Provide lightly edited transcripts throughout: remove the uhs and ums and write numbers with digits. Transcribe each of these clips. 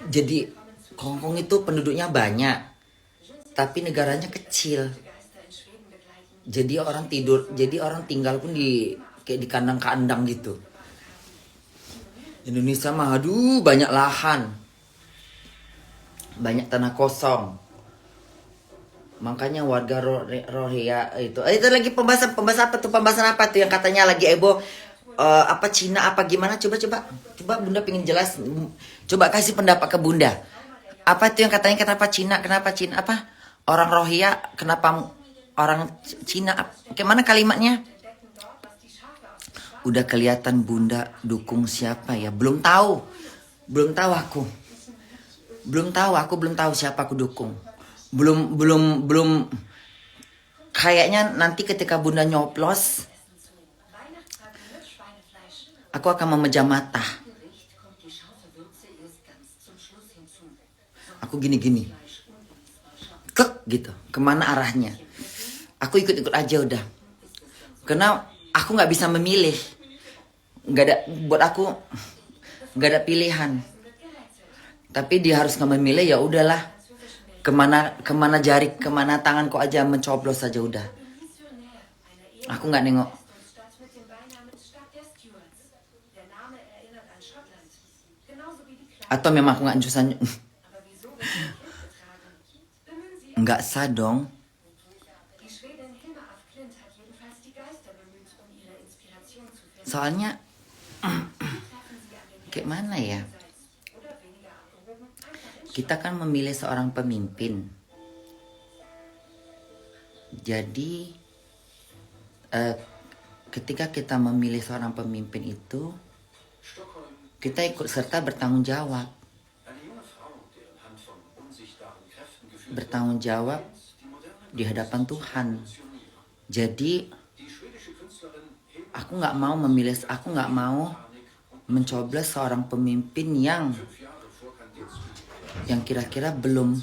Jadi Hongkong itu penduduknya banyak, tapi negaranya kecil. Jadi orang tinggal pun di kayak di kandang-kandang gitu. Indonesia mah aduh banyak lahan. Banyak tanah kosong. Makanya warga Rohingya itu lagi pembahasan apa tuh yang katanya lagi apa Cina apa gimana coba Bunda pengen jelas, coba kasih pendapat ke Bunda. Apa itu yang katanya kenapa Cina apa orang Rohingya kenapa orang Cina, gimana kalimatnya? Udah kelihatan Bunda dukung siapa ya? Belum tahu aku. Belum tahu siapa aku dukung. Belum kayaknya nanti ketika Bunda nyoblos aku akan memejam mata. Aku gini. Kek gitu. Kemana arahnya? Aku ikut aja udah. Karena aku nggak bisa memilih. Buat aku nggak ada pilihan. Tapi dia harus nggak memilih, ya udahlah. Kemana jari, kemana tangan kok aja mencoblos saja udah. Aku nggak nengok. Atau memang aku nggak nyusahin. Nggak sah dong. Soalnya kayak mana ya? Kita kan memilih seorang pemimpin. Jadi ketika kita memilih seorang pemimpin itu, kita ikut serta bertanggung jawab. Bertanggung jawab di hadapan Tuhan. Jadi aku nggak mau mencoblos seorang pemimpin yang kira-kira belum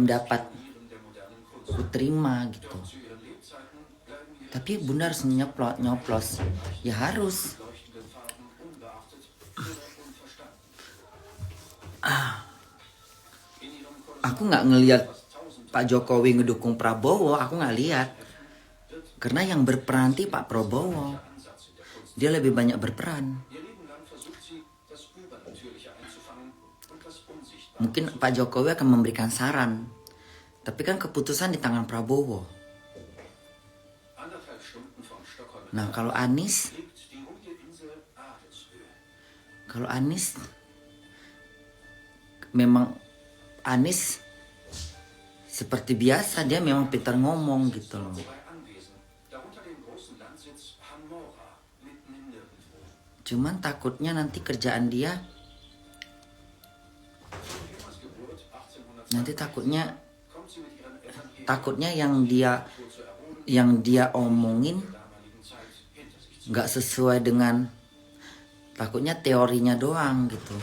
dapat kuterima gitu. Tapi Bunda harus nyoplos. Ya harus. Aku nggak ngelihat Pak Jokowi ngedukung Prabowo, aku nggak lihat. Karena yang berperan itu Pak Prabowo. Dia lebih banyak berperan. Mungkin Pak Jokowi akan memberikan saran. Tapi kan keputusan di tangan Prabowo. Nah, kalau Anies memang seperti biasa, dia memang pintar ngomong gitu loh. Cuman takutnya nanti kerjaan dia takutnya yang dia omongin nggak sesuai dengan, takutnya teorinya doang gitu,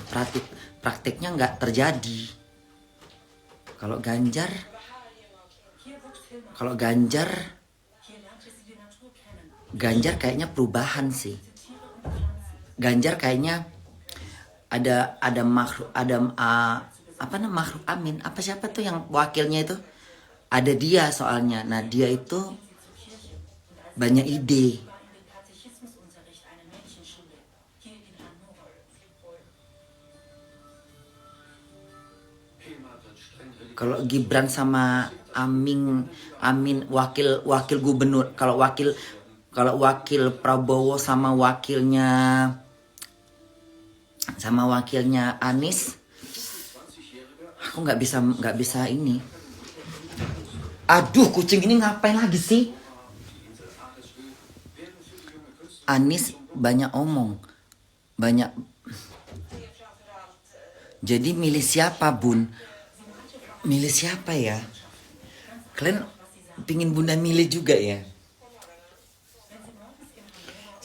praktiknya nggak terjadi. Kalau Ganjar kayaknya perubahan sih. Ganjar kayaknya ada Makhruf Amin, apa siapa tuh yang wakilnya itu, ada dia soalnya. Nah, dia itu banyak ide. Kalau Gibran sama Amin wakil gubernur, kalau wakil Prabowo sama wakilnya Anies, aku nggak bisa ini. Aduh, kucing ini ngapain lagi sih? Anies banyak omong, banyak. Jadi milih siapa, Bun? Milih siapa ya? Kalian pingin Bunda milih juga ya?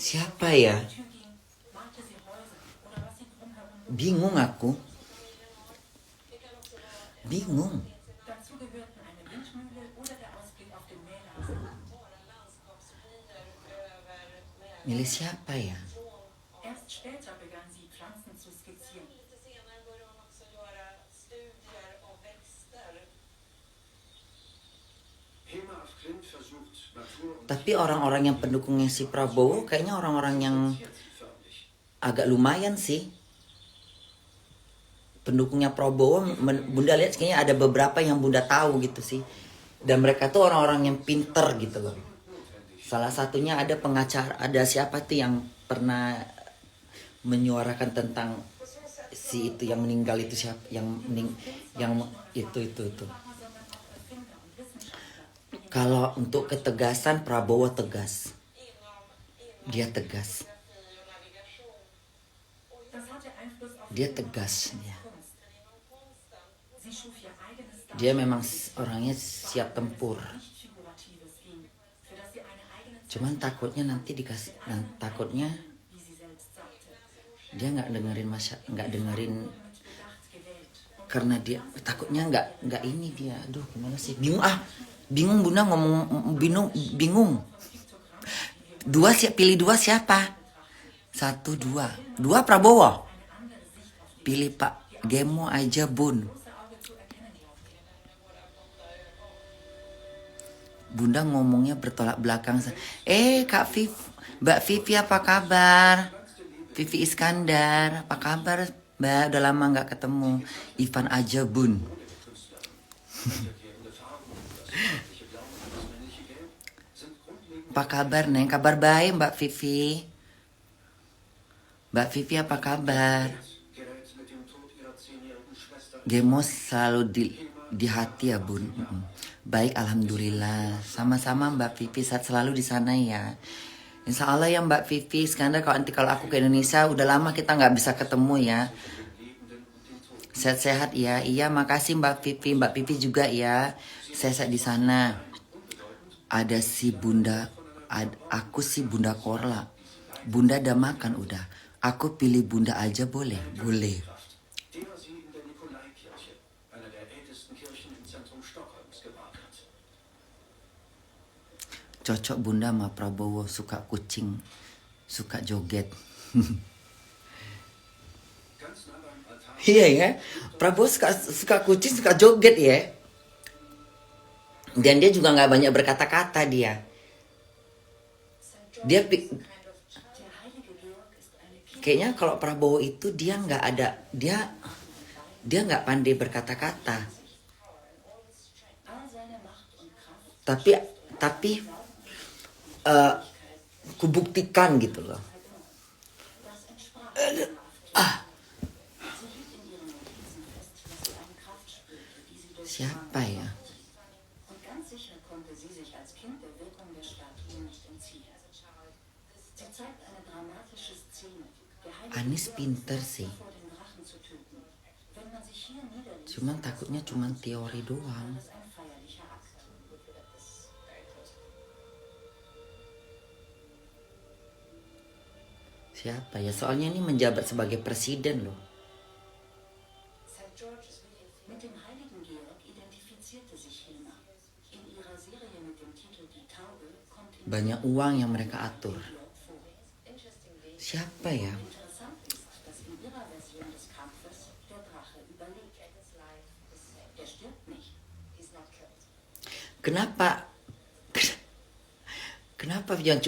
Siapa ya? Bingung aku. Bingung. Milih siapa ya? Erst später begann sie, Pflanzen zu skizzieren. Tapi orang-orang yang pendukungnya si Prabowo kayaknya orang-orang yang agak lumayan sih. Pendukungnya Prabowo, Bunda lihat kayaknya ada beberapa yang Bunda tahu gitu sih. Dan mereka tuh orang-orang yang pinter gitu loh. Salah satunya ada pengacara, ada siapa tuh yang pernah menyuarakan tentang si itu yang meninggal itu siapa, yang itu. Kalau untuk ketegasan Prabowo tegas. Dia tegas. Dia tegas dia. Dia memang orangnya siap tempur. Cuman takutnya nanti dikasih, takutnya dia nggak dengerin karena dia takutnya nggak ini dia. Aduh gimana sih, bingung Bunda ngomong, bingung. Pilih dua siapa? 1, 2 Prabowo. Pilih Pak Gemo aja Bun. Bunda ngomongnya bertolak belakang. Kak Viv, Mbak Vivi apa kabar? Vivi Iskandar, apa kabar Mbak? Udah lama nggak ketemu. Ivan aja Bun. Apa kabar Neng? Kabar baik Mbak Vivi. Mbak Vivi apa kabar? Gemo selalu di hati ya Bun. Baik, alhamdulillah. Sama-sama Mbak Vivi, saat selalu di sana ya. Insya Allah ya Mbak Vivi. Sekarang kalau aku ke Indonesia, udah lama kita nggak bisa ketemu ya. Sehat-sehat ya. Iya, makasih Mbak Vivi. Mbak Vivi juga ya. Sehat-sehat di sana. Ada si Bunda, aku si Bunda Korla. Bunda udah makan udah. Aku pilih Bunda aja boleh? Boleh. Cocok Bunda sama Prabowo, suka kucing, suka joget. Iya ya, Prabowo suka kucing, suka joget ya. Dan dia juga nggak banyak berkata-kata dia. Dia kayaknya kalau Prabowo itu dia nggak ada, dia nggak pandai berkata-kata. Tapi kubuktikan gitu loh. Siapa ya? Anies pinter sih. Cuman takutnya cuman teori doang. Siapa ya? Soalnya ini menjabat sebagai presiden loh. Banyak uang yang mereka atur. Siapa ya? Kenapa jangan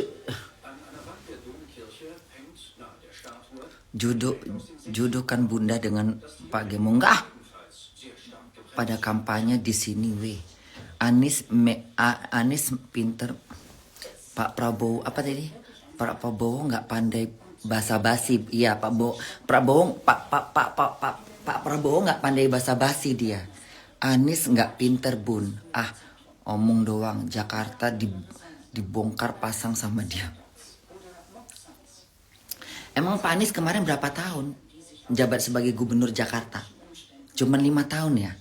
jodohkan Bunda dengan Pak Gemo? Enggak. Pada kampanye di sini weh. Anies pinter. Pak Prabowo apa tadi? Pak Prabowo nggak pandai basa-basi. Iya Pak Prabowo nggak pandai basa-basi dia. Anies nggak pinter Bun. Omong doang. Jakarta dibongkar pasang sama dia. Emang Pak Anies kemarin berapa tahun jabat sebagai gubernur Jakarta? Cuman 5 tahun ya?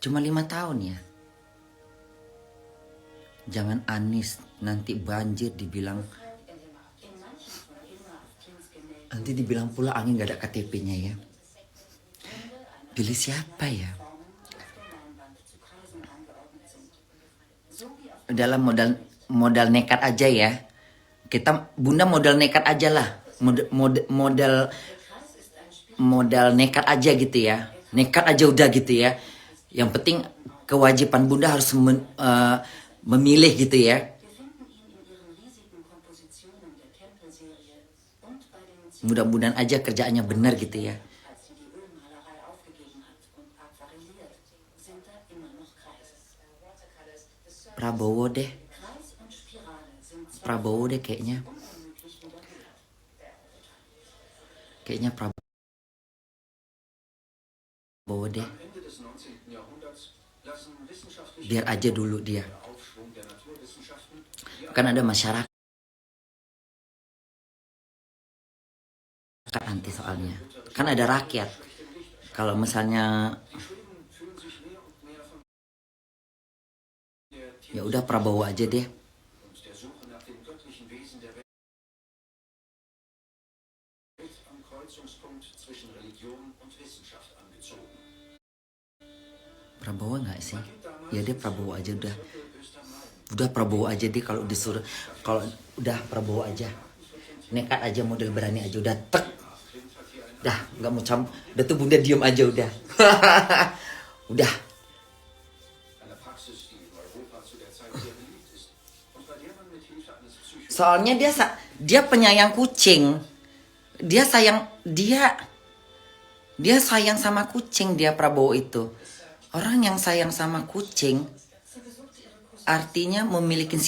Cuma 5 tahun ya? Jangan Anies nanti banjir dibilang. Nanti dibilang pula angin gak ada KTP-nya ya. Pilih siapa ya? dalam modal nekat aja ya. Bunda modal nekat aja lah. Modal nekat aja gitu ya. Nekat aja udah gitu ya. Yang penting kewajiban Bunda harus memilih gitu ya. Mudah-mudahan aja kerjaannya benar gitu ya. Prabowo deh. Prabowo deh kayaknya. Kayaknya Prabowo deh. Biar aja dulu dia. Kan ada masyarakat nanti soalnya. Kan ada rakyat. Kalau misalnya ya udah Prabowo aja deh. Prabowo nggak sih? Ya deh Prabowo aja udah. Udah Prabowo aja deh kalau disuruh. Kalau udah Prabowo aja. Nekat aja, model berani aja udah tek. Dah nggak mau udah tuh Bunda diem aja udah. Udah. Soalnya dia penyayang kucing. Dia sayang sama kucing, dia Prabowo itu. Orang yang sayang sama kucing artinya memiliki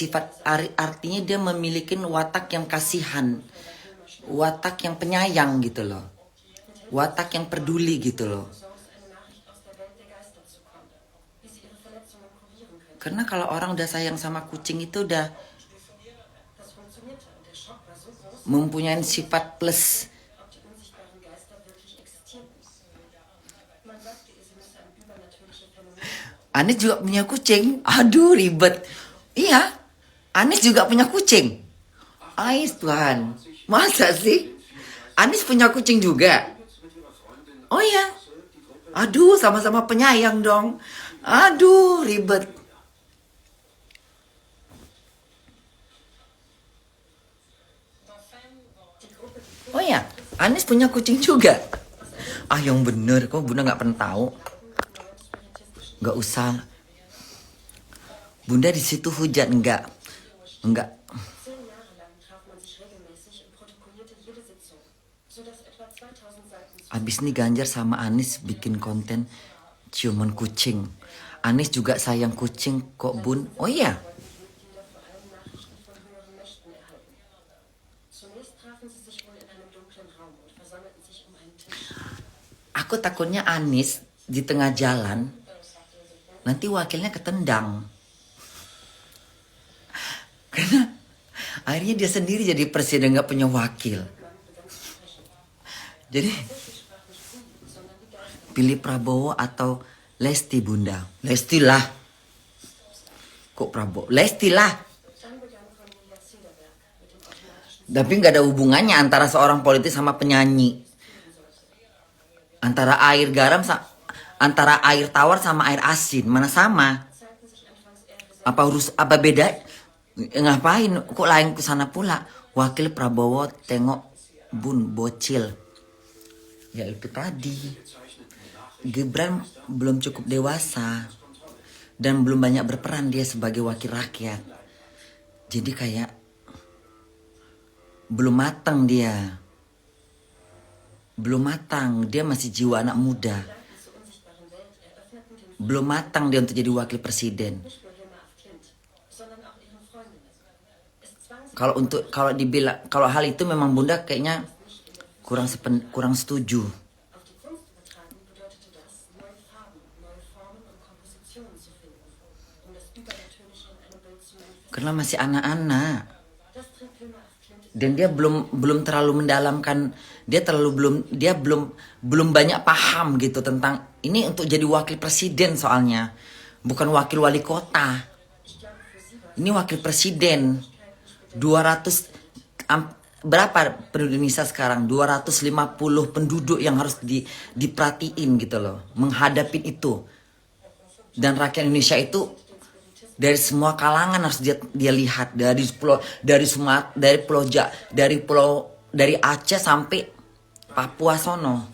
artinya dia memiliki watak yang kasihan. Watak yang penyayang gitu loh. Watak yang peduli gitu loh. Karena kalau orang udah sayang sama kucing itu udah mempunyai sifat plus. Anies juga punya kucing. Aduh ribet. Iya, Anies juga punya kucing. Ais Tuhan, masa sih? Anies punya kucing juga. Oh iya. Aduh, sama-sama penyayang dong. Aduh, ribet. Oh iya, Anies punya kucing juga. Ah, yang bener, kok Bunda nggak pernah tahu. Nggak usah. Bunda di situ hujan enggak. Abis ini Ganjar sama Anies bikin konten ciuman kucing. Anies juga sayang kucing kok Bun. Oh iya. Aku takutnya Anies di tengah jalan nanti wakilnya ketendang. Karena akhirnya dia sendiri jadi presiden gak punya wakil. Jadi pilih Prabowo atau Lesti Bunda? Lesti lah. Kok Prabowo? Lesti lah. Tapi gak ada hubungannya antara seorang politis sama penyanyi. Antara air tawar sama air asin, mana sama? Apa beda? Ngapain? Kok lain ke sana pula? Wakil Prabowo tengok Bun bocil. Ya itu tadi. Gibran belum cukup dewasa dan belum banyak berperan dia sebagai wakil rakyat. Jadi kayak belum matang dia. Belum matang, dia masih jiwa anak muda. Belum matang dia untuk jadi wakil presiden. Kalau hal itu memang Bunda kayaknya kurang setuju. Karena masih anak-anak. Dan dia belum terlalu mendalamkan, dia belum banyak paham gitu tentang ini untuk jadi wakil presiden soalnya. Bukan wakil wali kota. Ini wakil presiden. 200 berapa penduduk Indonesia sekarang? 250 penduduk yang harus diperhatiin gitu loh, menghadapi itu. Dan rakyat Indonesia itu Dari semua kalangan harus dia lihat, dari Aceh sampai Papua sono.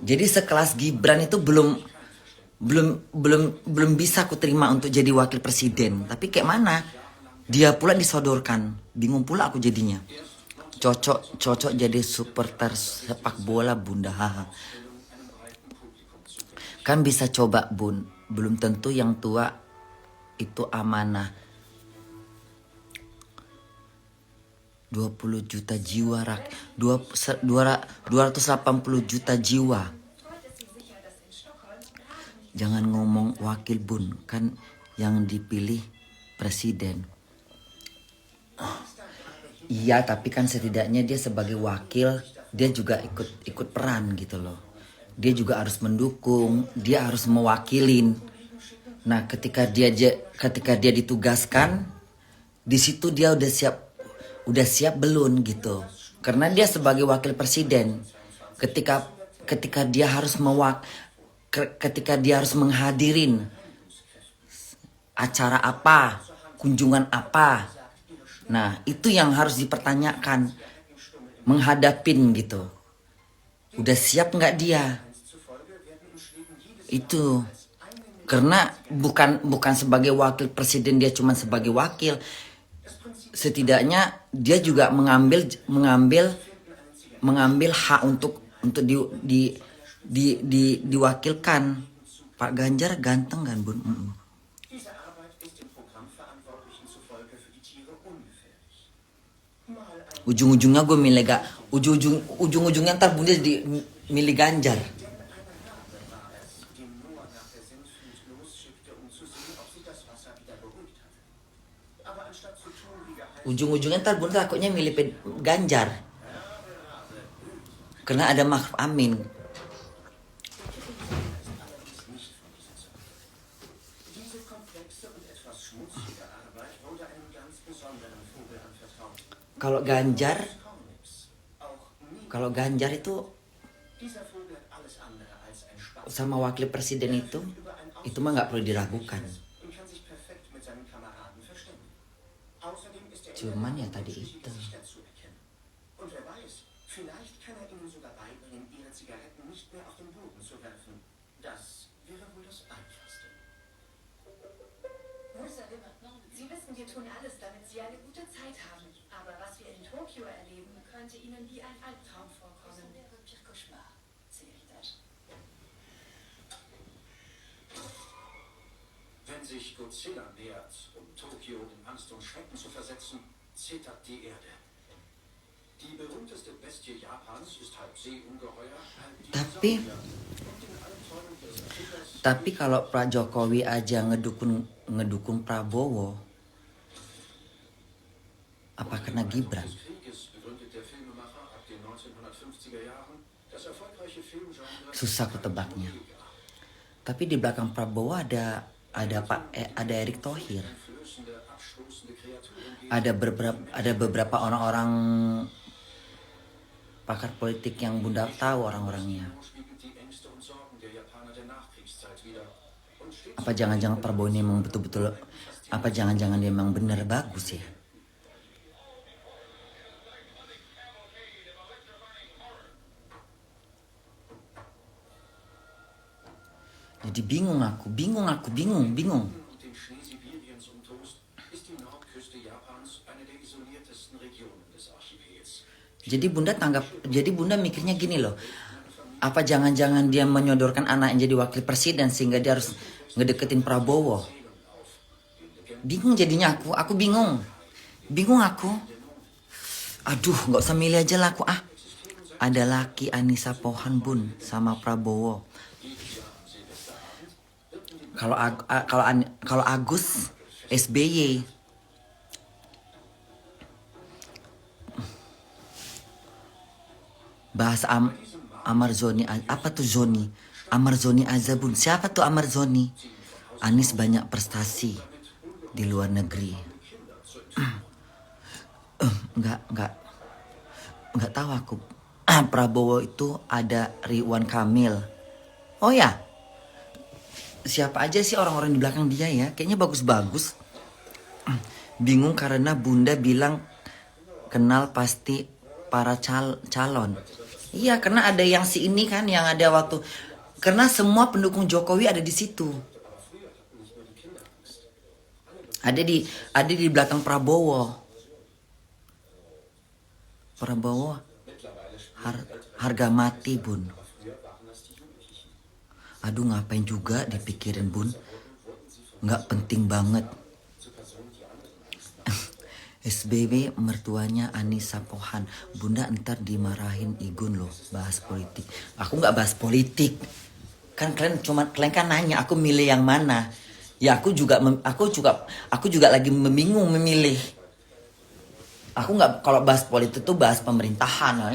Jadi sekelas Gibran itu belum bisa aku terima untuk jadi wakil presiden. Tapi kayak mana? Dia pula disodorkan. Bingung pula aku jadinya. Cocok jadi supporter sepak bola bunda. Haha. Kan bisa coba bun. Belum tentu yang tua itu amanah. 20 juta jiwa 280 juta jiwa. Jangan ngomong wakil bun, kan yang dipilih presiden. Iya, tapi kan setidaknya dia sebagai wakil, dia juga ikut peran gitu loh. Dia juga harus mendukung, dia harus mewakilin. Nah, ketika dia ditugaskan, di situ dia udah siap belum gitu. Karena dia sebagai wakil presiden, ketika dia harus menghadirin acara apa, kunjungan apa. Nah, itu yang harus dipertanyakan, menghadapin gitu. Udah siap nggak dia? Itu karena bukan sebagai wakil presiden, dia cuma sebagai wakil. Setidaknya dia juga mengambil hak untuk diwakilkan. Pak Ganjar ganteng kan bun? Ujung-ujungnya gue ujung-ujungnya ntar bunda milih Ganjar. Ujung-ujungnya ntar bunda takutnya milih Ganjar. Karena ada Ma'ruf Amin. Kalau Ganjar itu sama wakil presiden itu mah nggak perlu diragukan. Cuman ya tadi itu. Sie wissen, wir tun alles, damit Sie eine gute Zeit haben. Aber was wir in Tokio erleben, könnte Ihnen wie ein Albtraum vorkommen. Wenn sich Godzilla nähert, um Tokio in Angst und Schrecken zu versetzen, zittert die Erde. Die berühmteste Bestie Japans ist halb Seeungeheuer, halb Dinosaurier. Tapi kalau Pak Jokowi aja ngedukung Prabowo, apa kena Gibran? Susah ketebaknya. Tapi di belakang Prabowo ada Erick Thohir. Ada beberapa orang-orang pakar politik yang bunda tahu orang-orangnya. Apa jangan-jangan Prabowo ini memang betul-betul, apa jangan-jangan dia memang benar bagus ya? Jadi bingung aku. Jadi bunda mikirnya gini loh. Apa jangan-jangan dia menyodorkan anaknya jadi wakil presiden sehingga dia harus ngedeketin Prabowo? Bingung jadinya aku bingung. Aduh, nggak usah milih aja lah aku. Ada laki Anissa Pohan bun sama Prabowo. Kalau Agus SBY. Bahasa Amar Zoni, apa tuh Zoni? Amar Zoni Azabun. Siapa tuh Amar Zoni? Anies banyak prestasi di luar negeri. Enggak tahu aku. Prabowo itu ada Ridwan Kamil. Oh ya. siapa aja sih orang-orang di belakang dia ya? Kayaknya bagus-bagus. Bingung karena Bunda bilang kenal pasti para calon. Iya, karena ada yang si ini kan yang ada waktu. Karena semua pendukung Jokowi ada di situ. Ada di belakang Prabowo. Prabowo harga mati, Bun. Aduh, ngapain juga dipikirin, Bun? Nggak penting banget. SBY mertuanya Anissa Pohan. Bunda ntar dimarahin Igun loh, bahas politik. Aku nggak bahas politik. Kan kalian kan nanya aku milih yang mana. Ya aku juga lagi membingung memilih. Aku nggak, kalau bahas politik tuh bahas pemerintahan.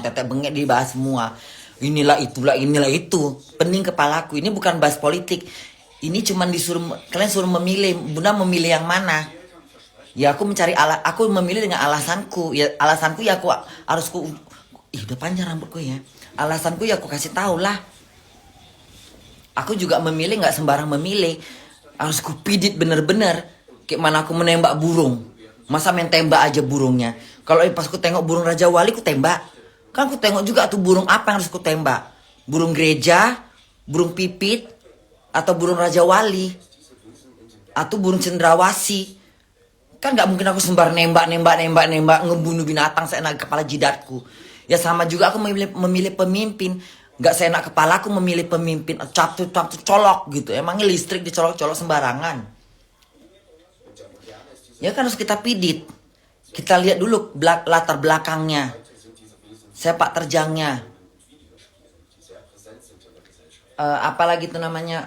Tetek bengek dibahas semua. Inilah itu. Pening kepalaku. Ini bukan bahas politik. Ini cuman kalian suruh memilih. Bunda memilih yang mana? Ya aku aku memilih dengan alasanku. Ya alasanku ya aku harus udah panjang rambutku ya. Alasanku ya aku kasih tahu lah. Aku juga memilih nggak sembarang memilih. Harus kupidit bener-bener. Kayak mana aku menembak burung. Masa main tembak aja burungnya. Kalau pas aku tengok burung Raja Wali ku tembak. Kan aku tengok juga tuh burung apa yang harus ku tembak. Burung gereja, burung pipit, atau burung Raja Wali. Atau burung cendrawasih. Kan nggak mungkin aku sembar nembak ngebunuh binatang seenak kepala jidatku. Ya sama juga aku memilih pemimpin. Nggak seenak kepala aku memilih pemimpin cap colok gitu. Emangnya listrik dicolok-colok sembarangan? Ya kan harus kita pidit. Kita lihat dulu latar belakangnya, sepak terjangnya, apalagi itu namanya,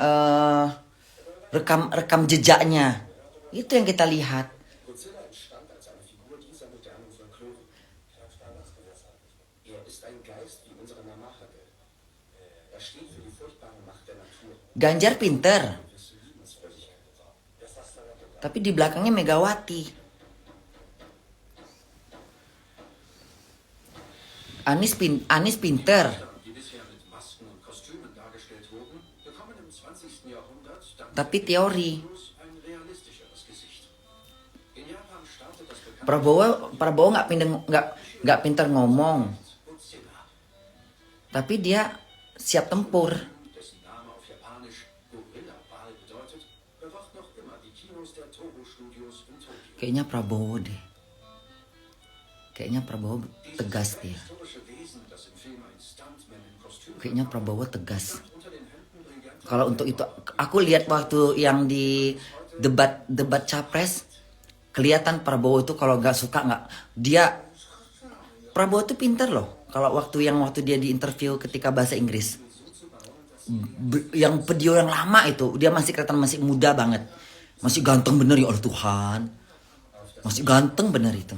rekam jejaknya. Itu yang kita lihat. Ganjar pinter, tapi di belakangnya Megawati. Anies pinter, tapi teori. Prabowo nggak pinter ngomong, tapi dia siap tempur. Kayaknya Prabowo deh. Kayaknya Prabowo tegas dia. Kayaknya Prabowo tegas. Kalau untuk itu, aku lihat waktu yang di debat capres, kelihatan Prabowo itu kalau nggak suka Prabowo itu pinter loh. Kalau waktu dia di interview ketika bahasa Inggris, yang video yang lama itu, dia masih kelihatan masih muda banget, masih ganteng bener ya Allah Tuhan, masih ganteng bener itu.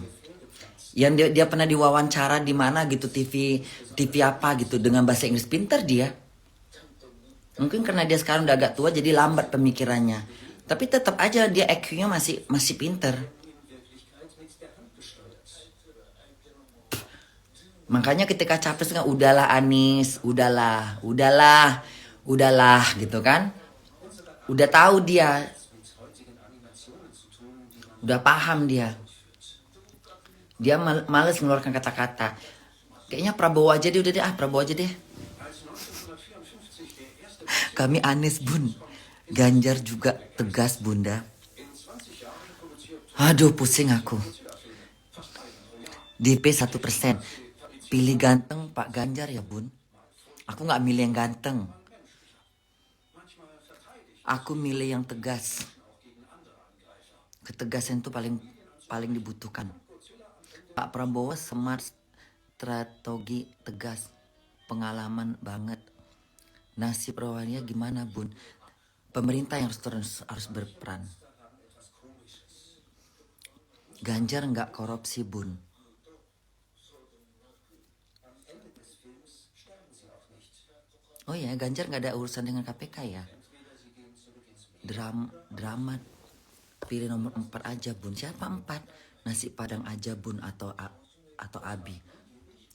Yang dia pernah diwawancara di mana gitu, TV apa gitu dengan bahasa Inggris, pinter dia. Mungkin karena dia sekarang udah agak tua jadi lambat pemikirannya. Tapi tetap aja dia IQ-nya masih pinter. Makanya ketika capres kan udahlah Anies, udahlah gitu kan. Udah tahu dia. Udah paham dia. Dia males mengeluarkan kata-kata. Kayaknya Prabowo aja deh, Prabowo aja deh. Kami Anies, Bun. Ganjar juga tegas, Bunda. Aduh, pusing aku. DP 1%. Pilih ganteng Pak Ganjar ya, Bun. Aku gak milih yang ganteng. Aku milih yang tegas. Ketegasan itu paling dibutuhkan. Pak Prabowo smart, strategi tegas, pengalaman banget. Nasib rawannya gimana, Bun? Pemerintah yang harus berperan. Ganjar nggak korupsi, Bun. Oh ya, Ganjar nggak ada urusan dengan KPK ya? Drama. Pilih nomor 4 aja, Bun. Siapa 4? Nasi Padang aja, Bun, atau Abi.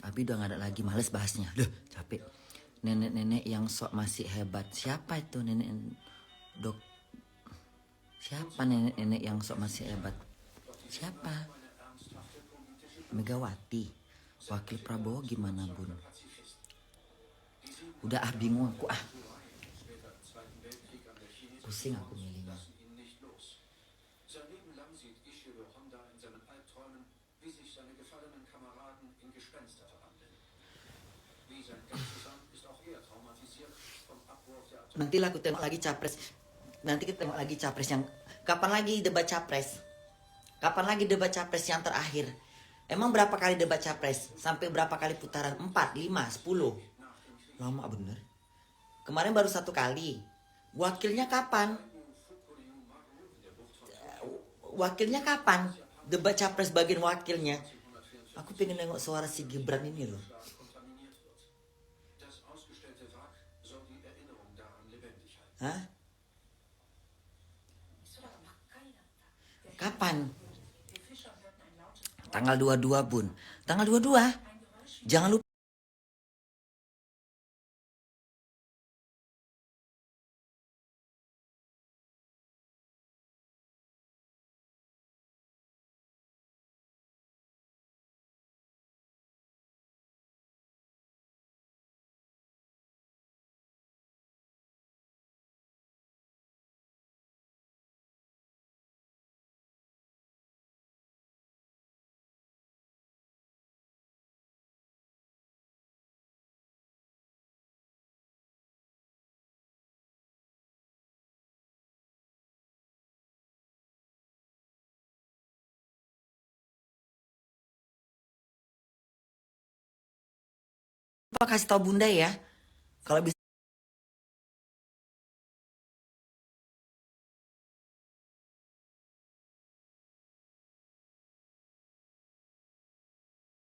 Abi udah gak ada lagi, males bahasnya. Duh, capek. nenek-nenek yang sok masih hebat. Siapa itu nenek dok? Siapa nenek-nenek yang sok masih hebat? Siapa? Megawati. Wakil Prabowo gimana bun? Udah bingung aku Später im Zweiten Weltkrieg an der chinesischen Pusing aku Front milihnya. lassen ihn nicht los. Sein Leben lang sieht Ishiro Honda in seinen Albträumen, wie sich seine gefallenen Kameraden in Gespenster verwandeln. Wie sein Geistesland ist auch er traumatisiert vom Abwurf der Atom. Nanti lah aku tengok lagi capres. Nanti kita tengok lagi capres yang kapan lagi debat capres? Kapan lagi debat capres yang terakhir? Emang berapa kali debat capres? Sampai berapa kali putaran? 4, 5, 10. Lama bener. Kemarin baru 1 kali. Wakilnya kapan? Wakilnya kapan? Debat capres bagian wakilnya. Aku pengen nengok suara si Gibran ini loh. Kontaminiert wird. Das ausgestellte Wrack soll die Erinnerung daran lebendig halten. Hah? Kapan? Tanggal 22 bun. Tanggal 22. Jangan lupa. Kasih tahu bunda ya. Kalau bisa